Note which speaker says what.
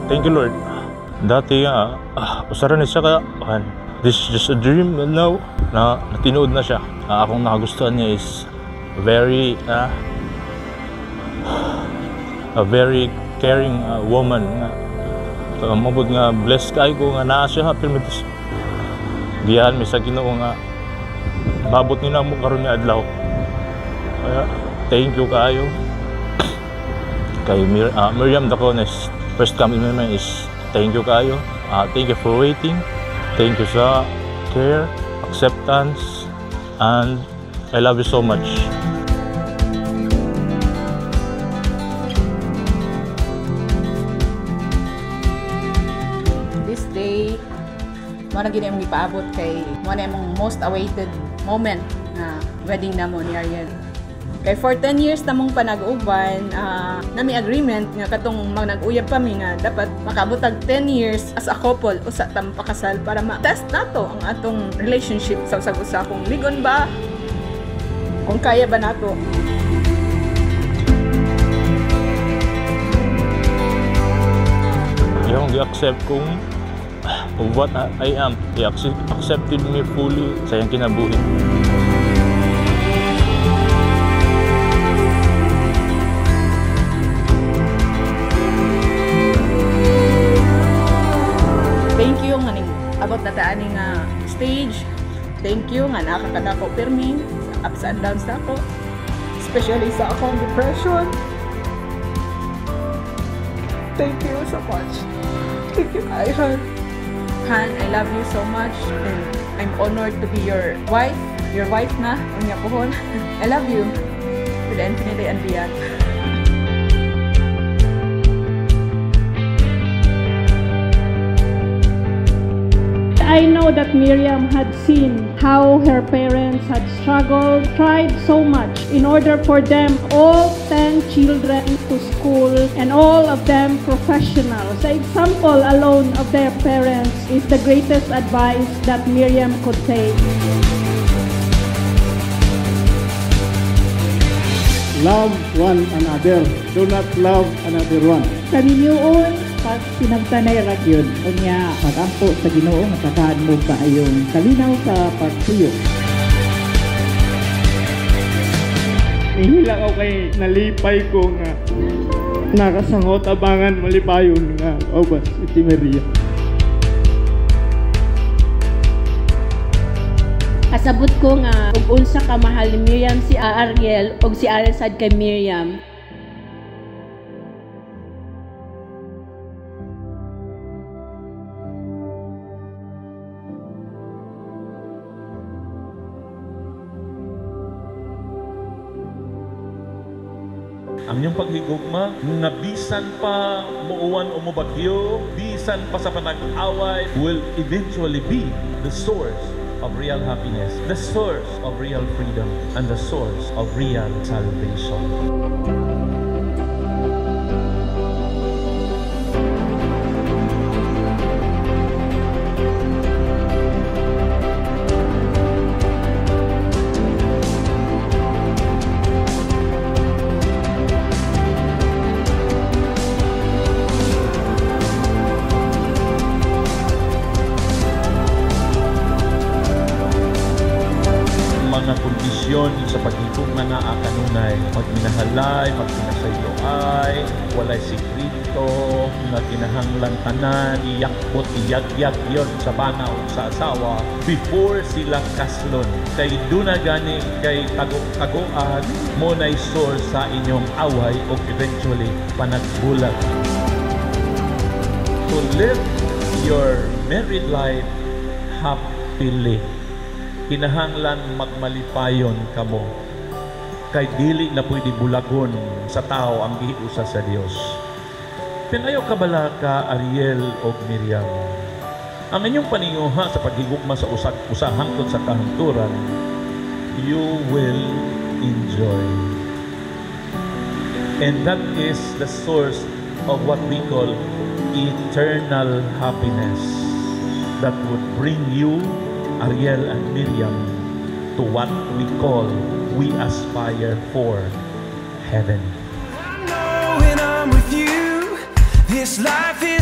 Speaker 1: Thank you, Lord. Dati usaran na siya ka, this is just a dream now, na tinuod na siya. Akong nakagustuhan niya is a very caring woman. Mabud nga blessed kayo ko nga naa siya, permitis. Biyahan mi sa Ginoo nga mabot ni na mo karon nga adlaw. Kaya thank you kayo. Kay Miriam Dacones, first come in my mind is thank you kayo. Thank you for waiting. Thank you sa care, acceptance, and I love you so much.
Speaker 2: This day, mo na gini ang ipaabot kay mo na imong most awaited moment na wedding na mo ni Ariel. Kay for 10 years namong panag-uban, nami agreement nga katong nag-uyab pa mi nga dapat makabutag 10 years as a couple usa tam pakasal para ma-test nato ang atong relationship sa usag-usa kung ligon ba, kung kaya ba nato.
Speaker 1: Yung di-accept kung of what I am. He accepted me fully sa iyang kinabuhi.
Speaker 2: Thank you nga ning abot na taani nga stage. Thank you nga nakakadako pirmi sa ups and downs nako. Especially sa akong depression. Thank you so much. Thank you, Han. Han, I love you so much and I'm honored to be your wife na, unya pohon. I love you to the infinity and beyond.
Speaker 3: I know that Miriam had seen how her parents had struggled, tried so much in order for them all 10 children to school and all of them professionals. The example alone of their parents is the greatest advice that Miriam could take.
Speaker 4: Love one another. Do not love another one.
Speaker 3: Kaninyuon, pag pinagtanay ragyon, o niya magampo sa Ginoo, matakaan mo pa yung kalinaw sa pagtuyo.
Speaker 4: Ihila ako kay nalipay ko nga nakasangot abangan malipayon nga obas iti Maria.
Speaker 3: Kasabot ko nga ug unsa ka mahal ni Miriam si Ariel ug si Ariel sad kay Miriam.
Speaker 5: Ang iyong paghigugma, nga bisan pa muuwan o mubagyo, bisan pa sa panag-away, will eventually be the source of real happiness, the source of real freedom, and the source of real salvation. Mga kondisyon sa pagigugma na kanunay, magminahalay, magpinasayloay, walay sikrito, nga kinahanglan tanan, iyakbot, iyagyag yon sa bana o sa asawa before sila kaslon. Kay duna gani kay tago-tagoan mo na source sa inyong away o eventually panagbulag. To live your married life happily, kinahanglan magmalipayon kamo kay dili na pwede bulagon sa tao ang giusa sa Dios. Pinayo kabala ka Ariel o Miriam. Ang inyong paninguha sa paghigugma sa usa hangtod sa kahangturan, you will enjoy. And that is the source of what we call eternal happiness that would bring you, Ariel and Miriam, to what we aspire for, heaven.
Speaker 6: I know when I'm with you, this life is